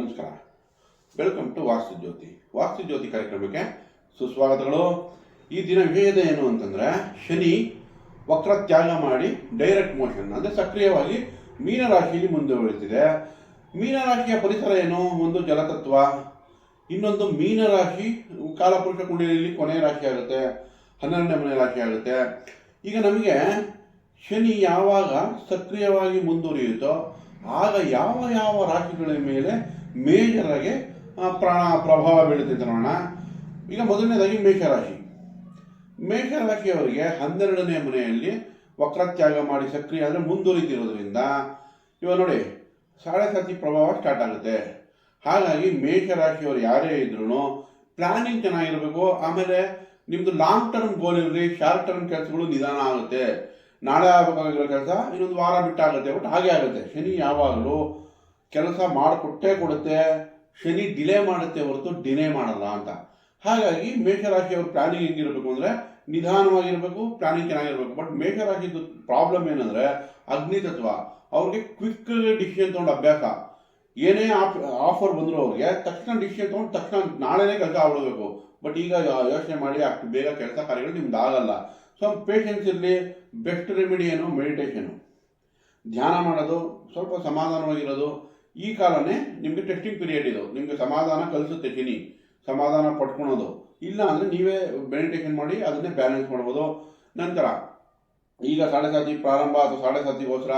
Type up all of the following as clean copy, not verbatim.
ನಮಸ್ಕಾರ. Welcome to ವಾಸ್ತು ಜ್ಯೋತಿ ಕಾರ್ಯಕ್ರಮಕ್ಕೆ ಸುಸ್ವಾಗತಗಳು. ಈ ದಿನ ವಿಷಯದ ಏನು ಅಂತಂದರೆ, ಶನಿ ವಕ್ರ ತ್ಯಾಗ ಮಾಡಿ ಡೈರೆಕ್ಟ್ ಮೋಷನ್ ಅಂದರೆ ಸಕ್ರಿಯವಾಗಿ ಮೀನರಾಶಿಯಲ್ಲಿ ಮುಂದುವರಿತಿದೆ. ಮೀನರಾಶಿಯ ಪರಿಸರ ಏನು? ಒಂದು ಜಲತತ್ವ, ಇನ್ನೊಂದು ಮೀನರಾಶಿ ಕಾಲಪುರುಷ ಕುಂಡಲಿಯಲ್ಲಿ ಕೊನೆಯ ರಾಶಿ ಆಗುತ್ತೆ, 12ನೇ ಮನೆ ರಾಶಿ ಆಗುತ್ತೆ. ಈಗ ನಮಗೆ ಶನಿ ಯಾವಾಗ ಸಕ್ರಿಯವಾಗಿ ಮುಂದುವರಿಯುತ್ತೋ ಆಗ ಯಾವ ಯಾವ ರಾಶಿಗಳ ಮೇಲೆ ಮೇಜರಾಗಿ ಪ್ರಭಾವ ಬೀಳುತ್ತೆ ನೋಡೋಣ. ಈಗ ಮೊದಲನೇದಾಗಿ ಮೇಷರಾಶಿಯವರಿಗೆ 12ನೇ ಮನೆಯಲ್ಲಿ ವಕ್ರತ್ಯಾಗ ಮಾಡಿ ಸಕ್ರಿಯ ಅಂದರೆ ಮುಂದುವರಿತಿರೋದ್ರಿಂದ ಇವಾಗ ನೋಡಿ ಸಾಡೆ ಸಾತಿ ಪ್ರಭಾವ ಸ್ಟಾರ್ಟ್ ಆಗುತ್ತೆ. ಹಾಗಾಗಿ ಮೇಷರಾಶಿಯವರು ಯಾರೇ ಇದ್ರೂ ಪ್ಲಾನಿಂಗ್ ಚೆನ್ನಾಗಿರಬೇಕು. ಆಮೇಲೆ ನಿಮ್ಮದು ಲಾಂಗ್ ಟರ್ಮ್ ಗೋಲ್ ಇರಲಿ, ಶಾರ್ಟ್ ಟರ್ಮ್ ಕೆಲಸಗಳು ನಿಧಾನ ಆಗುತ್ತೆ. ನಾಳೆ ಆಗಬೇಕಾಗಿರೋ ಕೆಲಸ ಇನ್ನೊಂದು ವಾರ ಬಿಟ್ಟಾಗುತ್ತೆ, ಬಟ್ ಹಾಗೆ ಆಗುತ್ತೆ. ಶನಿ ಯಾವಾಗಲೂ ಕೆಲಸ ಮಾಡಿಕೊಟ್ಟೇ ಕೊಡುತ್ತೆ. ಶನಿ ಡಿಲೇ ಮಾಡುತ್ತೆ ಹೊರತು ಡಿಲೇ ಮಾಡಲ್ಲ ಅಂತ. ಹಾಗಾಗಿ ಮೇಷರಾಶಿಯವ್ರ ಪ್ಲಾನಿಂಗ್ ಹೆಂಗಿರಬೇಕು ಅಂದರೆ ನಿಧಾನವಾಗಿರಬೇಕು, ಪ್ಲಾನಿಂಗ್ ಚೆನ್ನಾಗಿರ್ಬೇಕು. ಬಟ್ ಮೇಷರಾಶಿದು ಪ್ರಾಬ್ಲಮ್ ಏನಂದರೆ ಅಗ್ನಿತತ್ವ. ಅವ್ರಿಗೆ ಕ್ವಿಕ್ ಡಿಸಿಷನ್ ತೊಗೊಂಡು ಅಭ್ಯಾಸ. ಏನೇ ಆಫರ್ ಬಂದರೂ ಅವ್ರಿಗೆ ತಕ್ಷಣ ಡಿಸಿಷನ್ ತೊಗೊಂಡು ತಕ್ಷಣ ನಾಳೆನೇ ಕೆಲಸ ಆಗ್ಬಿಡಬೇಕು. ಬಟ್ ಈಗ ಯೋಚನೆ ಮಾಡಿ ಅಷ್ಟು ಬೇಗ ಕೆಲಸ ಕಾರ್ಯಗಳು ನಿಮ್ದು ಆಗಲ್ಲ. ಸೊ ಪೇಷನ್ಸ್ ಇರಲಿ. ಬೆಸ್ಟ್ ರೆಮಿಡಿ ಏನು? ಮೆಡಿಟೇಷನು, ಧ್ಯಾನ ಮಾಡೋದು, ಸ್ವಲ್ಪ ಸಮಾಧಾನವಾಗಿರೋದು. ಈ ಕಾಲನೇ ನಿಮಗೆ ಟೆಸ್ಟಿಂಗ್ ಪೀರಿಯಡ್ ಇದು. ನಿಮಗೆ ಸಮಾಧಾನ ಕಲಿಸುತ್ತೆ ಶನಿ, ಸಮಾಧಾನ ಪಡ್ಕೊಳೋದು. ಇಲ್ಲ ಅಂದರೆ ನೀವೇ ಮೆಡಿಟೇಷನ್ ಮಾಡಿ ಅದನ್ನೇ ಬ್ಯಾಲೆನ್ಸ್ ಮಾಡ್ಬೋದು. ನಂತರ ಈಗ ಸಾಡೆ ಸಾತಿ ಪ್ರಾರಂಭ ಅಥವಾ ಸಾಡೆ ಸಾತಿಗೋಸ್ಕರ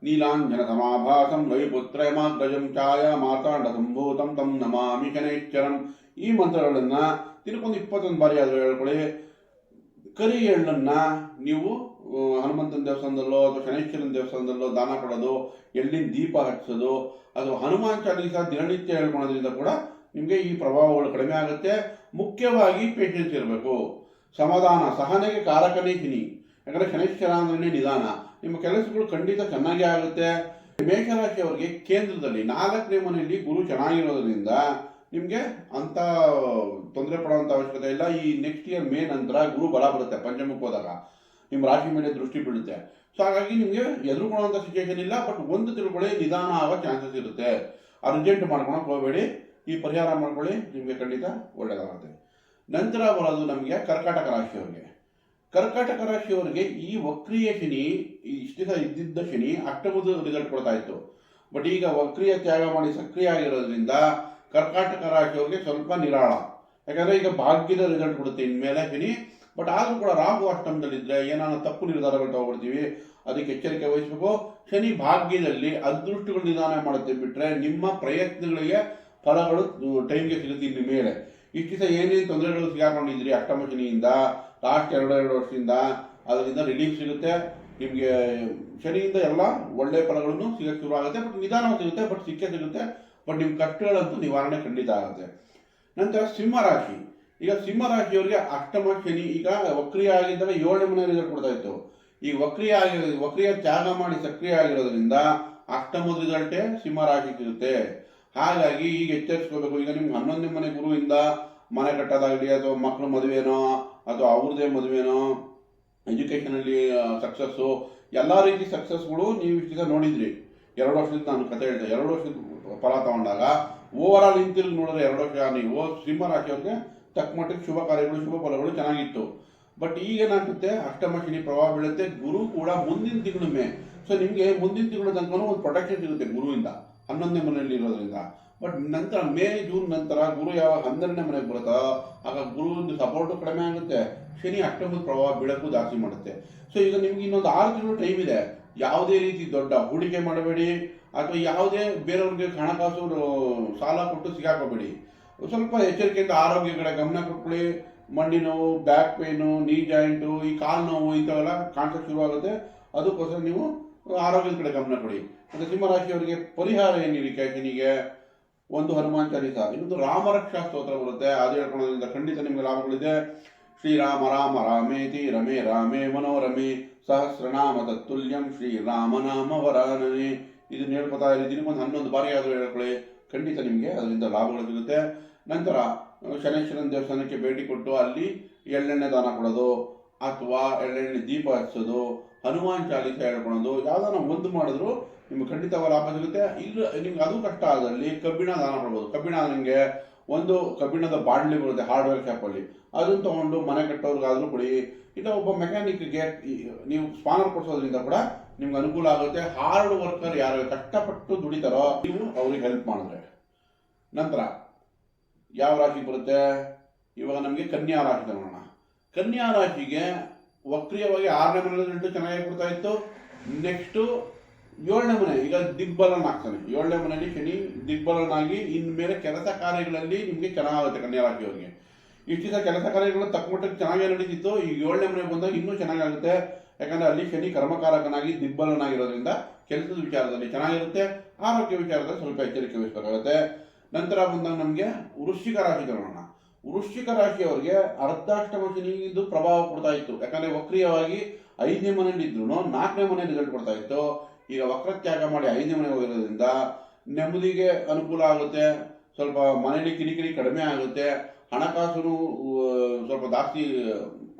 ನೀಲಾಂಜನ ಸಮಾಭಾಸಂ ರವಿಪುತ್ರ ಮಾಗ್ರಜಂ ಛಾಯ ಮಾತಾಂಡ ಸಂಭೂತಂ ತಂ ನಮಾಮಿ ಶನೈಶ್ಚರಂ. ಈ ಮಂತ್ರಗಳನ್ನು ದಿನಕ್ಕೊಂದು 21 ಬಾರಿ ಆದರೂ ಹೇಳ್ಕೊಳ್ಳಿ. ಕರಿ ಎಳ್ಳನ್ನು ನೀವು ಹನುಮಂತನ ದೇವಸ್ಥಾನದಲ್ಲೋ ಅಥವಾ ಶನೈಶ್ವರನ ದೇವಸ್ಥಾನದಲ್ಲೋ ದಾನ ಕೊಡೋದು, ಎಳ್ಳಿನ ದೀಪ ಹಚ್ಚೋದು, ಅದು ಹನುಮಾನ್ ಚಾಲೀಸ ದಿನನಿತ್ಯ ಹೇಳ್ಕೊಳೋದ್ರಿಂದ ಕೂಡ ನಿಮಗೆ ಈ ಪ್ರಭಾವಗಳು ಕಡಿಮೆ ಆಗುತ್ತೆ. ಮುಖ್ಯವಾಗಿ ಪೇಷನ್ಸ್ ಇರಬೇಕು, ಸಮಾಧಾನ, ಸಹನೆಗೆ ಕಾರಕನೇ ಶನಿ. ಯಾಕಂದರೆ ಶನೈಶ್ವರ ಅಂದ್ರೆ ನಿಧಾನ. ನಿಮ್ಮ ಕೆಲಸಗಳು ಖಂಡಿತ ಚೆನ್ನಾಗೇ ಆಗುತ್ತೆ. ಮೇಷರಾಶಿಯವರಿಗೆ ಕೇಂದ್ರದಲ್ಲಿ 4ನೇ ಮನೆಯಲ್ಲಿ ಗುರು ಚೆನ್ನಾಗಿರೋದ್ರಿಂದ ನಿಮಗೆ ಅಂಥ ತೊಂದರೆ ಪಡುವಂಥ ಅವಶ್ಯಕತೆ ಇಲ್ಲ. ಈ ನೆಕ್ಸ್ಟ್ ಇಯರ್ ಮೇ ನಂತರ ಗುರು ಬಲ ಬರುತ್ತೆ, ಪಂಚಮಕ್ಕೆ ಹೋದಾಗ ನಿಮ್ಮ ರಾಶಿ ಮೇಲೆ ದೃಷ್ಟಿ ಬೀಳುತ್ತೆ. ಸೊ ಹಾಗಾಗಿ ನಿಮಗೆ ಎದುರುಕೊಳ್ಳುವಂಥ ಸಿಚುವೇಶನ್ ಇಲ್ಲ. ಬಟ್ ಒಂದು ತಿಳ್ಕೊಳ್ಳಿ, ನಿಧಾನ ಆಗೋ ಚಾನ್ಸಸ್ ಇರುತ್ತೆ. ಅರ್ಜೆಂಟ್ ಮಾಡ್ಕೊಳಕ್ಕೆ ಹೋಗಬೇಡಿ. ಈ ಪರಿಹಾರ ಮಾಡ್ಕೊಳ್ಳಿ, ನಿಮಗೆ ಖಂಡಿತ ಒಳ್ಳೆಯದಾಗುತ್ತೆ. ನಂತರ ಬರೋದು ನಮಗೆ ಕರ್ಕಾಟಕ ರಾಶಿಯವರಿಗೆ ಈ ವಕ್ರೀಯ ಶನಿ, ಇಷ್ಟು ದಿವಸ ಇದ್ದಿದ್ದ ಶನಿ ಅಷ್ಟಮದ ರಿಸಲ್ಟ್ ಕೊಡ್ತಾ ಇತ್ತು. ಬಟ್ ಈಗ ವಕ್ರೀಯ ತ್ಯಾಗ ಮಾಡಿ ಸಕ್ರಿಯ ಆಗಿರೋದ್ರಿಂದ ಕರ್ಕಾಟಕ ರಾಶಿಯವರಿಗೆ ಸ್ವಲ್ಪ ನಿರಾಳ. ಯಾಕಂದರೆ ಈಗ ಭಾಗ್ಯದ ರಿಸಲ್ಟ್ ಕೊಡುತ್ತೆ ಇನ್ಮೇಲೆ ಶನಿ. ಬಟ್ ಆದರೂ ಕೂಡ ರಾಹು ಅಷ್ಟಮದಲ್ಲಿದ್ದರೆ ಏನಾನ ತಪ್ಪು ನಿರ್ಧಾರಗಳು ತಗೊಳ್ತೀವಿ, ಅದಕ್ಕೆ ಎಚ್ಚರಿಕೆ ವಹಿಸಬೇಕು. ಶನಿ ಭಾಗ್ಯದಲ್ಲಿ ಅದೃಷ್ಟಗಳು ನಿಧಾನ ಮಾಡುತ್ತೆ. ಬಿಟ್ಟರೆ ನಿಮ್ಮ ಪ್ರಯತ್ನಗಳಿಗೆ ಫಲಗಳು ಟೈಮ್ಗೆ ಸಿಗುತ್ತೆ. ಇನ್ನು ಮೇಲೆ ಇಷ್ಟು ದಿವಸ ಏನೇನು ತೊಂದರೆಗಳು ಸಿಗಾಕೊಂಡಿದ್ರಿ ಅಷ್ಟಮ ಶನಿಯಿಂದ ಲಾಸ್ಟ್ 2 ವರ್ಷದಿಂದ, ಅದರಿಂದ ರಿಲೀಫ್ ಸಿಗುತ್ತೆ. ನಿಮಗೆ ಶನಿಯಿಂದ ಎಲ್ಲ ಒಳ್ಳೆಯ ಫಲಗಳನ್ನು ಸಿಗೋಕ್ಕೆ ಶುರು ಆಗುತ್ತೆ. ಬಟ್ ನಿಧಾನವಾಗಿ ಸಿಗುತ್ತೆ, ಬಟ್ ಸಿಗುತ್ತೆ. ಬಟ್ ನಿಮ್ಮ ಕಷ್ಟಗಳಂತೂ ನಿವಾರಣೆ ಖಂಡಿತ ಆಗುತ್ತೆ. ನಂತರ ಸಿಂಹರಾಶಿ. ಈಗ ಸಿಂಹರಾಶಿಯವರಿಗೆ ಅಷ್ಟಮ ಶನಿ ಈಗ ವಕ್ರಿಯ ಆಗಿದ್ದಾಗ 7ನೇ ಮನೆ ರಿಸಲ್ಟ್ ಕೊಡ್ತಾ ಇತ್ತು. ಈಗ ವಕ್ರಿಯ ತ್ಯಾಗ ಮಾಡಿ ಸಕ್ರಿಯ ಆಗಿರೋದ್ರಿಂದ ಅಷ್ಟಮದ ರಿಸಲ್ಟೇ ಸಿಂಹರಾಶಿ ಸಿಗುತ್ತೆ. ಹಾಗಾಗಿ ಈಗ ಎಚ್ಚರಿಸ್ಕೋಬೇಕು. ಈಗ ನಿಮ್ಗೆ 11ನೇ ಮನೆ ಗುರುವಿಂದ ಮನೆ ಕಟ್ಟೋದಾಗಲಿ, ಅಥವಾ ಮಕ್ಕಳು ಮದುವೆನೋ ಅಥವಾ ಅವ್ರದ್ದೇ ಮದುವೆನೋ, ಎಜುಕೇಷನಲ್ಲಿ ಸಕ್ಸಸ್ಸು, ಎಲ್ಲ ರೀತಿ ಸಕ್ಸಸ್ಗಳು ನೀವು ಇಷ್ಟು ದಿವಸ ನೋಡಿದ್ರಿ. 2 ವರ್ಷದಿಂದ ನಾನು ಕತೆ ಹೇಳ್ತೆ. 2 ವರ್ಷದ ಫಲ ತಗೊಂಡಾಗ ಓವರ್ ಆಲ್ ಹಿಂತಿರುಗಿ ನೋಡಿದ್ರೆ 2 ವರ್ಷ ನೀವು ಸಿಂಹರಾಶಿಯವ್ರಿಗೆ ತಕ್ಕ ಮಟ್ಟಿಗೆ ಶುಭ ಕಾರ್ಯಗಳು, ಶುಭ ಫಲಗಳು ಚೆನ್ನಾಗಿತ್ತು. ಬಟ್ ಈಗ ಏನಾಗುತ್ತೆ, ಅಷ್ಟಮ ಶನಿ ಪ್ರಭಾವ ಬೀಳುತ್ತೆ. ಗುರು ಕೂಡ ಮುಂದಿನ ತಿಂಗಳು ಮೇ. ಸೊ ನಿಮಗೆ ಮುಂದಿನ ತಿಂಗಳ ತನಕ ಒಂದು ಪ್ರೊಟೆಕ್ಷನ್ ಸಿಗುತ್ತೆ ಗುರುವಿಂದ, 11ನೇ ಮನೆಯಲ್ಲಿ ಇರೋದ್ರಿಂದ. ಬಟ್ ನಂತರ ಮೇ ಜೂನ್ ನಂತರ ಗುರು ಯಾವಾಗ 12ನೇ ಮನೆಗೆ ಬರುತ್ತೋ ಆಗ ಗುರುವಿಂದ ಸಪೋರ್ಟು ಕಡಿಮೆ ಆಗುತ್ತೆ. ಶನಿ ಅಷ್ಟಮದ ಪ್ರಭಾವ ಬೀಳಕ್ಕೂ ಜಾಸ್ತಿ ಮಾಡುತ್ತೆ. ಸೊ ಈಗ ನಿಮ್ಗೆ ಇನ್ನೊಂದು 6 ತಿಂಗಳು ಟೈಮ್ ಇದೆ. ಯಾವುದೇ ರೀತಿ ದೊಡ್ಡ ಹೂಡಿಕೆ ಮಾಡಬೇಡಿ, ಅಥವಾ ಯಾವುದೇ ಬೇರೆಯವ್ರಿಗೆ ಹಣಕಾಸು ಸಾಲ ಕೊಟ್ಟು ಸಿಗಾಕೋಬೇಡಿ. ಸ್ವಲ್ಪ ಎಚ್ಚರಿಕೆಯಿಂದ ಆರೋಗ್ಯ ಕಡೆ ಗಮನ ಕೊಟ್ಕೊಳ್ಳಿ. ಮಂಡಿ ನೋವು, ಬ್ಯಾಕ್ ಪೇನು, ನೀ ಜಾಯಿಂಟು, ಈ ಕಾಲು ನೋವು ಇಂಥವೆಲ್ಲ ಕಾಣಿಸೋಕೆ ಶುರುವಾಗುತ್ತೆ. ಅದಕ್ಕೋಸ್ಕರ ನೀವು ಆರೋಗ್ಯದ ಕಡೆ ಗಮನ ಕೊಡಿ. ಮತ್ತು ಸಿಂಹರಾಶಿಯವರಿಗೆ ಪರಿಹಾರ ಏನಿದೆ ಶನಿಗೆ? ಒಂದು ಹನುಮಾನ್ ಚಾಲೀಸ, ಇನ್ನೊಂದು ರಾಮರಕ್ಷಾ ಸ್ತೋತ್ರ ಬರುತ್ತೆ. ಅದು ಹೇಳ್ಕೊಳ್ಳೋದ್ರಿಂದ ಖಂಡಿತ ನಿಮಗೆ ಲಾಭಗಳಿದೆ. ಶ್ರೀರಾಮ ರಾಮ ರಾಮೇತಿ ರಮೇ ರಾಮೇ ಮನೋರಮೆ ಸಹಸ್ರನಾಮ ತತ್ತುಲ್ಯಂ ಶ್ರೀರಾಮನಾಮ ವರಾನನೆ. ಇದನ್ನ ಹೇಳ್ಕೊತಾ ಇದ್ದೀನಿ. ಒಂದು 11 ಬಾರಿ ಆದರೂ ಹೇಳ್ಕೊಳ್ಳಿ, ಖಂಡಿತ ನಿಮಗೆ ಅದರಿಂದ ಲಾಭಗಳು ಸಿಗುತ್ತೆ. ನಂತರ ಶನೈಶ್ವರನ ದೇವಸ್ಥಾನಕ್ಕೆ ಭೇಟಿ ಕೊಟ್ಟು ಅಲ್ಲಿ ಎಳ್ಳೆಣ್ಣೆ ದಾನ ಕೊಡೋದು, ಅಥವಾ ಎಳ್ಳೆಣ್ಣೆ ದೀಪ ಹಚ್ಚೋದು, ಹನುಮಾನ್ ಚಾಲೀಸ ಹೇಳ್ಕೊಳೋದು, ಯಾವುದಾನ ಒಂದು ಮಾಡಿದ್ರು ನಿಮ್ಗೆ ಖಂಡಿತ ಲಾಭ ಸಿಗುತ್ತೆ. ಇಲ್ಲ ನಿಮ್ಗೆ ಅದು ಕಷ್ಟ ಆದಲ್ಲಿ ಕಬ್ಬಿಣ ದಾನ ಮಾಡ್ಬೋದು. ಕಬ್ಬಿಣ ನಿಮಗೆ ಒಂದು ಕಬ್ಬಿಣದ ಬಾಂಡ್ಲಿ ಬರುತ್ತೆ ಹಾರ್ಡ್ವೇರ್ ಶಾಪಲ್ಲಿ, ಅದನ್ನು ತಗೊಂಡು ಮನೆ ಕಟ್ಟೋರ್ಗಾದ್ರೂ ಕೊಡಿ. ಇಲ್ಲ ಒಬ್ಬ ಮೆಕ್ಯಾನಿಕ್ಗೆ ನೀವು ಸ್ಪಾನರ್ ಕೊಡಿಸೋದ್ರಿಂದ ಕೂಡ ನಿಮ್ಗೆ ಅನುಕೂಲ ಆಗುತ್ತೆ. ಹಾರ್ಡ್ ವರ್ಕರ್ ಯಾರು ಕಷ್ಟಪಟ್ಟು ದುಡಿತಾರೋ ನೀವು ಅವ್ರಿಗೆ ಹೆಲ್ಪ್ ಮಾಡಿದ್ರೆ. ನಂತರ ಯಾವ ರಾಶಿ ಬರುತ್ತೆ? ಇವಾಗ ನಮಗೆ ಕನ್ಯಾ ರಾಶಿ ತಗೋಣ. ಕನ್ಯಾ ರಾಶಿಗೆ ವಕ್ರೀಯವಾಗಿ 6ನೇ ಮನೆ ರಿಸಲ್ಟ್ ಚೆನ್ನಾಗಿ ಕೊಡ್ತಾ ಇತ್ತು. ನೆಕ್ಸ್ಟು 7ನೇ ಮನೆ ಈಗ ದಿಗ್ಬಲನ್ ಆಗ್ತಾನೆ. 7ನೇ ಮನೆಯಲ್ಲಿ ಶನಿ ದಿಗ್ಬಲನಾಗಿ ಇನ್ಮೇಲೆ ಕೆಲಸ ಕಾರ್ಯಗಳಲ್ಲಿ ನಿಮಗೆ ಚೆನ್ನಾಗುತ್ತೆ. ಕನ್ಯಾ ರಾಶಿಯವರಿಗೆ ಇಷ್ಟು ದಿವಸ ಕೆಲಸ ಕಾರ್ಯಗಳು ತಕ್ಕ ಮಟ್ಟಕ್ಕೆ ಚೆನ್ನಾಗೇ ನಡೀತಿತ್ತು. ಈಗ 7ನೇ ಮನೆ ಬಂದಾಗ ಇನ್ನೂ ಚೆನ್ನಾಗುತ್ತೆ. ಯಾಕಂದ್ರೆ ಅಲ್ಲಿ ಶನಿ ಕರ್ಮಕಾರಕನಾಗಿ ದಿಗ್ಬಲನಾಗಿರೋದ್ರಿಂದ ಕೆಲಸದ ವಿಚಾರದಲ್ಲಿ ಚೆನ್ನಾಗಿರುತ್ತೆ. ಆರೋಗ್ಯ ವಿಚಾರದಲ್ಲಿ ಸ್ವಲ್ಪ ಎಚ್ಚರಿಕೆ ವಹಿಸಬೇಕಾಗುತ್ತೆ. ನಂತರ ಬಂದಾಗ ನಮಗೆ ವೃಶ್ಚಿಕ ರಾಶಿ ತಗೊಳ್ಳೋಣ. ವೃಶ್ಚಿಕ ರಾಶಿಯವರಿಗೆ ಅರ್ಧಾಷ್ಟಮ ಶನಿದು ಪ್ರಭಾವ ಕೊಡ್ತಾ ಇತ್ತು. ಯಾಕಂದ್ರೆ ವಕ್ರೀಯವಾಗಿ 5ನೇ ಮನೆಯಲ್ಲಿ ಇದ್ರು 4ನೇ ಮನೆ ರಿಸಲ್ಟ್ ಕೊಡ್ತಾ ಇತ್ತು. ಈಗ ವಕ್ರತ್ಯಾಗ ಮಾಡಿ 5ನೇ ಮನೆ ಹೋಗಿರೋದ್ರಿಂದ ನೆಮ್ಮದಿಗೆ ಅನುಕೂಲ ಆಗುತ್ತೆ. ಸ್ವಲ್ಪ ಮನೆಯಲ್ಲಿ ಕಿರಿಕಿರಿ ಕಡಿಮೆ ಆಗುತ್ತೆ. ಹಣಕಾಸು ಸ್ವಲ್ಪ ಜಾಸ್ತಿ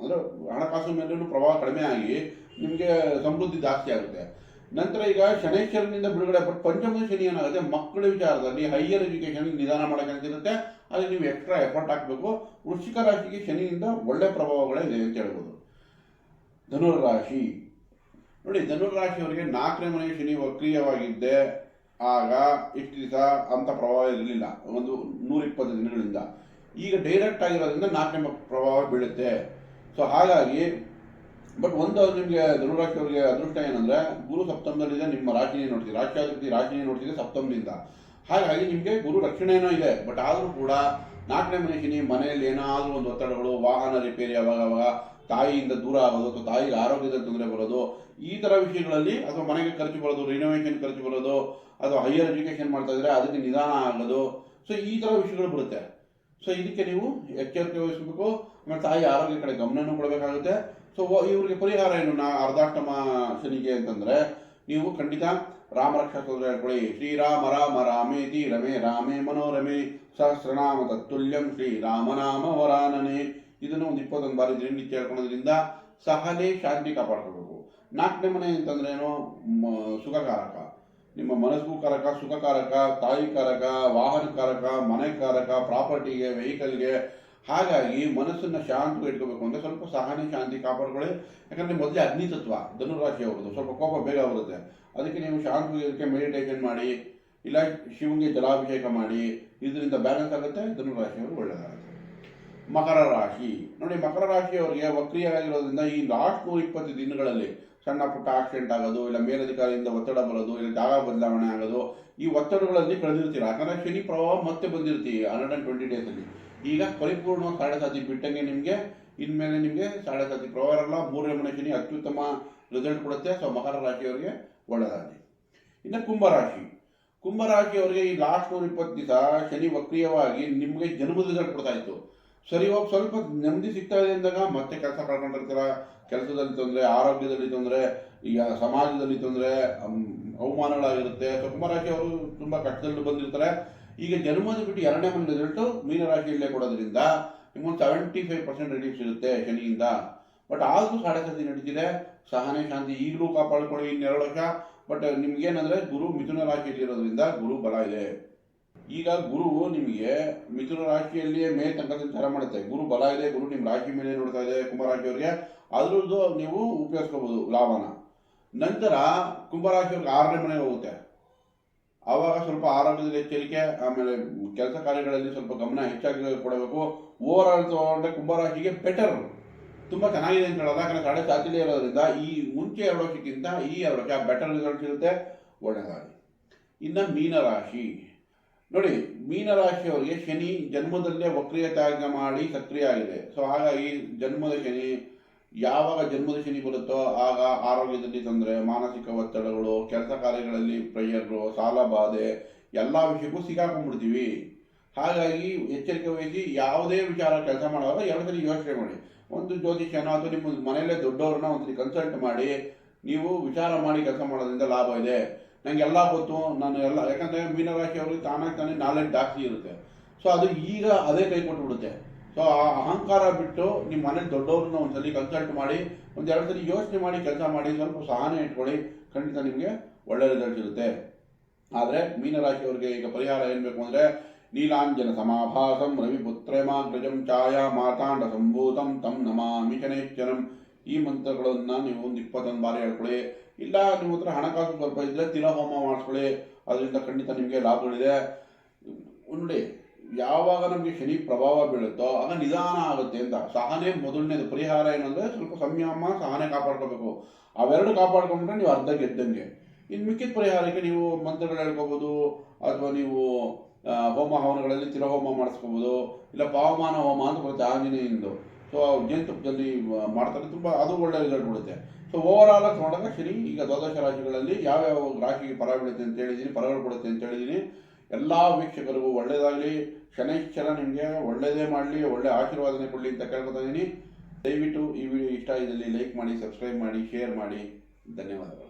ಅಂದ್ರೆ ಹಣಕಾಸು ಮೇಲೂ ಪ್ರಭಾವ ಕಡಿಮೆ ಆಗಿ ನಿಮಗೆ ಸಮೃದ್ಧಿ ಜಾಸ್ತಿ ಆಗುತ್ತೆ. ನಂತರ ಈಗ ಶನೈಶ್ವರನಿಂದ ಬಿಡುಗಡೆ ಪಟ್ಟು ಪಂಚಮದ ಶನಿ ಏನಾಗುತ್ತೆ, ಮಕ್ಕಳ ವಿಚಾರದಲ್ಲಿ ಹೈಯರ್ ಎಜುಕೇಶನ್ ನಿಧಾನ ಮಾಡೋಕ್ಕಾಗಿರುತ್ತೆ. ಅದಕ್ಕೆ ನೀವು ಎಕ್ಸ್ಟ್ರಾ ಎಫರ್ಟ್ ಹಾಕಬೇಕು. ವೃಶ್ಚಿಕ ರಾಶಿಗೆ ಶನಿಯಿಂದ ಒಳ್ಳೆ ಪ್ರಭಾವಗಳೇ ಇದೆ ಅಂತ ಹೇಳ್ಬೋದು. ಧನುರ್ರಾಶಿ ನೋಡಿ, ಧನುರ್ರಾಶಿಯವರಿಗೆ 4ನೇ ಮನೆ ಶನಿ ವಕ್ರೀಯವಾಗಿದ್ದೆ. ಆಗ ಇಷ್ಟು ದಿವಸ ಅಂತ ಪ್ರಭಾವ ಇರಲಿಲ್ಲ, ಒಂದು 120 ದಿನಗಳಿಂದ. ಈಗ ಡೈರೆಕ್ಟ್ ಆಗಿರೋದ್ರಿಂದ 4ನೇ ಪ್ರಭಾವ ಬೀಳುತ್ತೆ. ಸೊ ಹಾಗಾಗಿ ಬಟ್ ಒಂದು ನಿಮಗೆ ಧನುರಾಶಿಯವರಿಗೆ ಅದೃಷ್ಟ ಏನಂದ್ರೆ ಗುರು ಸಪ್ತಮದಲ್ಲಿದೆ, ನಿಮ್ಮ ರಾಶಿನೇ ನೋಡ್ತೀವಿ, ರಾಶಿನೇ ನೋಡ್ತಿದೆ ಸಪ್ತಮದಿಂದ. ಹಾಗಾಗಿ ನಿಮಗೆ ಗುರು ರಕ್ಷಣೆನೂ ಇದೆ. ಬಟ್ ಆದರೂ ಕೂಡ 4ನೇ ಮನೆ ಶನಿ ಮನೆಯಲ್ಲಿ ಏನಾದರೂ ಒಂದು ಒತ್ತಡಗಳು, ವಾಹನ ರಿಪೇರಿ ಅವಾಗ ತಾಯಿಯಿಂದ ದೂರ ಆಗೋದು, ಅಥವಾ ತಾಯಿಗೆ ಆರೋಗ್ಯದಲ್ಲಿ ತೊಂದರೆ ಬರೋದು, ಈ ಥರ ವಿಷಯಗಳಲ್ಲಿ, ಅಥವಾ ಮನೆಗೆ ಖರ್ಚು ಬರೋದು, ರಿನೋವೇಷನ್ ಖರ್ಚು ಬರೋದು, ಅಥವಾ ಹೈಯರ್ ಎಜುಕೇಷನ್ ಮಾಡ್ತಾ ಇದ್ರೆ ಅದಕ್ಕೆ ನಿಧಾನ ಆಗೋದು. ಸೊ ಈ ಥರ ವಿಷಯಗಳು ಬರುತ್ತೆ. ಸೊ ಇದಕ್ಕೆ ನೀವು ಎಚ್ಚರಿಕೆ ವಹಿಸಬೇಕು. ಆಮೇಲೆ ತಾಯಿ ಆರೋಗ್ಯ ಕಡೆ ಗಮನನೂ ಕೊಡಬೇಕಾಗುತ್ತೆ. ಸೊ ಇವ್ರಿಗೆ ಪರಿಹಾರ ಏನು ಅರ್ಧಾಷ್ಟಮ ಶನಿಗೆ ಅಂತಂದ್ರೆ, ನೀವು ಖಂಡಿತ ರಾಮರಕ್ಷಾ ಸ್ತೋತ್ರ ಹೇಳ್ಕೊಳ್ಳಿ. ಶ್ರೀರಾಮ ರಾಮ ರಾಮೇತಿ ರಮೇ ರಾಮೇ ಮನೋರಮೆ ಸಹಸ್ರನಾಮ ತತ್ತುಲ್ಯಂ ಶ್ರೀರಾಮನಾಮ ವರಾನನೆ. ಇದನ್ನು ಒಂದು 21 ಬಾರಿ ದಿನನಿತ್ಯ ಹೇಳ್ಕೊಳ್ಳೋದ್ರಿಂದ ಸಹನೆ ಶಾಂತಿ ಕಾಪಾಡ್ಕೋಬೇಕು. 4ನೇ ಮನೆ ಅಂತಂದ್ರೇನು, ಸುಖಕಾರಕ, ನಿಮ್ಮ ಮನಸ್ಸು ಕಾರಕ, ಸುಖಕಾರಕ, ತಾಯಿ ಕಾರಕ, ವಾಹನ ಕಾರಕ, ಮನೆ ಕಾರಕ, ಪ್ರಾಪರ್ಟಿಗೆ, ವೆಹಿಕಲ್ಗೆ. ಹಾಗಾಗಿ ಮನಸ್ಸನ್ನು ಶಾಂತಿ ಇಟ್ಕೋಬೇಕು ಅಂದರೆ ಸ್ವಲ್ಪ ಸಹನೆ ಶಾಂತಿ ಕಾಪಾಡ್ಕೊಳ್ಳಿ. ಯಾಕಂದರೆ ಮೊದಲೇ ಅಗ್ನಿ ತತ್ವ ಧನುರಾಶಿ ಹೋಗೋದು, ಸ್ವಲ್ಪ ಕೋಪ ಬೇಗ ಬರುತ್ತೆ. ಅದಕ್ಕೆ ನೀವು ಶಾಂತಿ ಮೆಡಿಟೇಷನ್ ಮಾಡಿ, ಇಲ್ಲ ಶಿವನಿಗೆ ಜಲಾಭಿಷೇಕ ಮಾಡಿ, ಇದರಿಂದ ಬ್ಯಾಲೆನ್ಸ್ ಆಗುತ್ತೆ. ಧನುರಾಶಿಯವರು ಒಳ್ಳೆಯದಾಗುತ್ತೆ. ಮಕರ ರಾಶಿ ನೋಡಿ, ಮಕರ ರಾಶಿಯವರಿಗೆ ವಕ್ರೀಯ ಆಗಿರೋದ್ರಿಂದ ಈ ಲಾಸ್ಟ್ 120 ದಿನಗಳಲ್ಲಿ ಸಣ್ಣ ಪುಟ್ಟ ಆಕ್ಸಿಡೆಂಟ್ ಆಗೋದು, ಇಲ್ಲ ಮೇಲಧಿಕಾರಿಯಿಂದ ಒತ್ತಡ ಬರೋದು, ಇಲ್ಲ ಜಾಗ ಬದಲಾವಣೆ ಆಗೋದು, ಈ ಒತ್ತಡಗಳಲ್ಲಿ ಕಳೆದಿರ್ತೀರ. ಯಾಕಂದರೆ ಶನಿ ಪ್ರಭಾವ ಮತ್ತೆ ಬಂದಿರ್ತೀವಿ 120 ಡೇಸಲ್ಲಿ. ಈಗ ಪರಿಪೂರ್ಣ 7.5 ಬಿಟ್ಟಂಗೆ ನಿಮಗೆ ಇನ್ಮೇಲೆ ನಿಮಗೆ 7.5 ಪ್ರಭಾವ ಇರಲ್ಲ. 3ನೇ ಮನೆ ಶನಿ ಅತ್ಯುತ್ತಮ ರಿಸಲ್ಟ್ ಕೊಡುತ್ತೆ. ಸೊ ಮಕರ ರಾಶಿಯವರಿಗೆ ಒಳ್ಳೆಯದಾಗಲಿ. ಇನ್ನು ಕುಂಭರಾಶಿಯವರಿಗೆ ಈ ಲಾಸ್ಟ್ 120 ದಿವಸ ಶನಿ ವಕ್ರೀಯವಾಗಿ ನಿಮಗೆ ಜನ್ಮದ ರಿಸಲ್ಟ್ ಕೊಡ್ತಾ ಇತ್ತು. ಸರಿ, ಹೋಗಿ ಸ್ವಲ್ಪ ನೆಮ್ಮದಿ ಸಿಗ್ತಾ ಇದೆ ಅಂದಾಗ ಮತ್ತೆ ಕೆಲಸ ಕಳ್ಕೊಂಡಿರ್ತೀರ. ಕೆಲಸದಲ್ಲಿ ತೊಂದರೆ, ಆರೋಗ್ಯದಲ್ಲಿ ತೊಂದರೆ, ಈಗ ಸಮಾಜದಲ್ಲಿ ತೊಂದರೆ, ಅವಮಾನಗಳಾಗಿರುತ್ತೆ. ಸೊ ಕುಂಭರಾಶಿಯವರು ತುಂಬ ಕಷ್ಟದಲ್ಲಿ ಬಂದಿರ್ತಾರೆ. ಈಗ ಜನ್ಮದ ಬಿಟ್ಟು 2ನೇ ಮನೆ ರಿಸಲ್ಟು ಮೀನರಾಶಿಯಲ್ಲೇ ಕೊಡೋದ್ರಿಂದ ನಿಮ್ಗೊಂದು 75% ರಿಲೀಫ್ ಸಿಗುತ್ತೆ ಶನಿಯಿಂದ. ಬಟ್ ಆದರೂ 7.5 ನಡೀತಿದೆ. ಸಹನೆ ಶಾಂತಿ ಈಗಲೂ ಕಾಪಾಡ್ಕೊಳ್ಳಿ ಇನ್ನು 2 ವರ್ಷ. ಬಟ್ ನಿಮ್ಗೇನಂದ್ರೆ ಗುರು ಮಿಥುನ ರಾಶಿಯಲ್ಲಿರೋದ್ರಿಂದ ಗುರು ಬಲ ಇದೆ. ಈಗ ಗುರು ನಿಮಗೆ ಮಿಥುನ ರಾಶಿಯಲ್ಲಿಯೇ ಮೇ ತನಕ ಸಂಚಾರ ಮಾಡುತ್ತೆ. ಗುರು ಬಲ ಇದೆ, ಗುರು ನಿಮ್ಮ ರಾಶಿ ಮೇಲೆ ನೋಡ್ತಾ ಇದೆ. ಕುಂಭರಾಶಿಯವರಿಗೆ ಅದ್ರದ್ದು ನೀವು ಉಪಯೋಗಿಸ್ಕೋಬಹುದು ಲಾಭನ. ನಂತರ ಕುಂಭರಾಶಿಯವ್ರಿಗೆ 6ನೇ ಮನೆಗೆ ಹೋಗುತ್ತೆ. ಆವಾಗ ಸ್ವಲ್ಪ ಆರೋಗ್ಯದಲ್ಲಿ ಎಚ್ಚರಿಕೆ, ಆಮೇಲೆ ಕೆಲಸ ಕಾರ್ಯಗಳಲ್ಲಿ ಸ್ವಲ್ಪ ಗಮನ ಹೆಚ್ಚಾಗಿ ಕೊಡಬೇಕು. ಓವರ್ ಆಲ್ ತಗೊಂಡ್ರೆ ಕುಂಭರಾಶಿಗೆ ಬೆಟರ್, ತುಂಬ ಚೆನ್ನಾಗಿದೆ ಅಂತ ಹೇಳೋದು. ಯಾಕಂದರೆ 7.5 ಇರೋದ್ರಿಂದ ಈ ಮುಂಚೆ 2 ವರ್ಷಕ್ಕಿಂತ ಈ 2 ವರ್ಷ ಬೆಟರ್ ರಿಸಲ್ಟ್ ಇರುತ್ತೆ. ಒಳ್ಳೆಯದಾಗಿ. ಇನ್ನು ಮೀನರಾಶಿ ನೋಡಿ, ಮೀನರಾಶಿಯವರಿಗೆ ಶನಿ ಜನ್ಮದಲ್ಲೇ ವಕ್ರೀಯತ್ಯಾಗ ಮಾಡಿ ಸಕ್ರಿಯ ಆಗಿದೆ. ಸೊ ಹಾಗಾಗಿ ಜನ್ಮದ ಶನಿ, ಯಾವಾಗ ಜನ್ಮದ ಶನಿ ಬರುತ್ತೋ ಆಗ ಆರೋಗ್ಯದಲ್ಲಿ ತೊಂದರೆ, ಮಾನಸಿಕ ಒತ್ತಡಗಳು, ಕೆಲಸ ಕಾರ್ಯಗಳಲ್ಲಿ ಪ್ರೆಷರು, ಸಾಲ ಬಾಧೆ, ಎಲ್ಲ ವಿಷಯಕ್ಕೂ ಸಿಕ್ಕಾಕೊಂಡ್ಬಿಡ್ತೀವಿ. ಹಾಗಾಗಿ ಎಚ್ಚರಿಕೆ ವಹಿಸಿ ಯಾವುದೇ ವಿಚಾರ ಕೆಲಸ ಮಾಡುವಾಗ 2 ಸಲ ಯೋಚನೆ ಮಾಡಿ. ಒಂದು ಜ್ಯೋತಿಷ್ಯನೋ ಅಥವಾ ನಿಮ್ಮ ಮನೆಯಲ್ಲೇ ದೊಡ್ಡವ್ರನ್ನ ಒಂದ್ಸರಿ ಕನ್ಸಲ್ಟ್ ಮಾಡಿ ನೀವು ವಿಚಾರ ಮಾಡಿ ಕೆಲಸ ಮಾಡೋದ್ರಿಂದ ಲಾಭ ಇದೆ. ನನಗೆಲ್ಲ ಗೊತ್ತು, ನಾನು ಎಲ್ಲ, ಯಾಕಂದರೆ ಮೀನರಾಶಿಯವ್ರಿಗೆ ತಾನೇ ನಾಲೆಡ್ಜ್ ಜಾಸ್ತಿ ಇರುತ್ತೆ. ಸೊ ಅದು ಈಗ ಅದೇ ಕೈ ಕೊಟ್ಬಿಡುತ್ತೆ. ಸೊ ಆ ಅಹಂಕಾರ ಬಿಟ್ಟು ನಿಮ್ಮ ಮನೇಲಿ ದೊಡ್ಡವ್ರನ್ನ ಒಂದ್ಸಲಿ ಕನ್ಸಲ್ಟ್ ಮಾಡಿ, 1-2 ಸಲ ಯೋಚನೆ ಮಾಡಿ ಕೆಲಸ ಮಾಡಿ, ಸ್ವಲ್ಪ ಸಹನೆ ಇಟ್ಕೊಳ್ಳಿ. ಖಂಡಿತ ನಿಮಗೆ ಒಳ್ಳೆ ರಿಸಲ್ಟ್ ಇರುತ್ತೆ. ಆದರೆ ಮೀನರಾಶಿಯವರಿಗೆ ಈಗ ಪರಿಹಾರ ಏನು ಬೇಕು ಅಂದರೆ ನೀಲಾಂಜನ ಸಮಾಭಾಸಂ ರವಿಪುತ್ರೇಮಾಗ್ರಜಂ ಛಾಯಾ ಮಾತಾಂಡ ಸಂಭೂತಂ ತಂ ನಮಾಮಿ ಶನೈಶ್ಚರಂ. ಈ ಮಂತ್ರಗಳನ್ನು ನೀವು ಒಂದು 21 ಬಾರಿ ಹೇಳ್ಕೊಳ್ಳಿ. ಇಲ್ಲ ನಿಮ್ಮ ಹತ್ರ ಹಣಕಾಸು ಸ್ವಲ್ಪ ಇದ್ದರೆ ತಿಲಹೋಮ ಮಾಡಿಸ್ಕೊಳ್ಳಿ, ಅದರಿಂದ ಖಂಡಿತ ನಿಮಗೆ ಲಾಭಗಳಿದೆ. ನೋಡಿ, ಯಾವಾಗ ನಮಗೆ ಶನಿ ಪ್ರಭಾವ ಬೀಳುತ್ತೋ ಆಗ ನಿಧಾನ ಆಗುತ್ತೆ ಅಂತ. ಸಹನೆ ಮೊದಲನೇದು ಪರಿಹಾರ ಏನಂದರೆ ಸ್ವಲ್ಪ ಸಂಯಮ ಸಹನೆ ಕಾಪಾಡ್ಕೋಬೇಕು. ಅವೆರಡು ಕಾಪಾಡ್ಕೊಂಡ್ರೆ ನೀವು ಅರ್ಧ ಗೆದ್ದಂಗೆ. ಇನ್ನು ಮಿಕ್ಕಿದ ಪರಿಹಾರಕ್ಕೆ ನೀವು ಮಂತ್ರಗಳು ಹೇಳ್ಕೋಬೋದು, ಅಥವಾ ನೀವು ಹೋಮ ಹವನಗಳಲ್ಲಿ ತಿಲಹೋಮ ಮಾಡಿಸ್ಕೋಬೋದು, ಇಲ್ಲ ಪಾವಮಾನ ಹೋಮ ಅಂತ ಬರುತ್ತೆ ಆಂಜನೇಯಂದು. ಸೊ ಜೇನುತುಪ್ಪದಲ್ಲಿ ಮಾಡ್ತಾರೆ, ತುಂಬ ಅದು ಒಳ್ಳೆ ರಿಸಲ್ಟ್ ಕೊಡುತ್ತೆ. ಸೊ ಓವರಾಲ್ ಆಗಿ ನೋಡಿದಾಗ ಶನಿ ಈಗ ದ್ವಾದಶ ರಾಶಿಗಳಲ್ಲಿ ಯಾವ್ಯಾವ ರಾಶಿಗೆ ಫಲ ಬೀಳುತ್ತೆ ಅಂತ ಹೇಳಿದ್ದೀನಿ, ಫಲಗಳು ಕೊಡುತ್ತೆ ಅಂತ ಹೇಳಿದ್ದೀನಿ. ಎಲ್ಲ ವೀಕ್ಷಕರಿಗೂ ಒಳ್ಳೆಯದಾಗಲಿ, ಶನೈಶ್ಚರ ನಿಮಗೆ ಒಳ್ಳೆಯದೇ ಮಾಡಲಿ, ಒಳ್ಳೆ ಆಶೀರ್ವಾದನೆ ಕೊಡಲಿ ಅಂತ ಕೇಳ್ಕೊತಾ ಇದ್ದೀನಿ. ದಯವಿಟ್ಟು ಈ ವಿಡಿಯೋ ಇಷ್ಟ ಇದ್ದಲ್ಲಿ ಲೈಕ್ ಮಾಡಿ, ಸಬ್ಸ್ಕ್ರೈಬ್ ಮಾಡಿ, ಶೇರ್ ಮಾಡಿ. ಧನ್ಯವಾದಗಳು.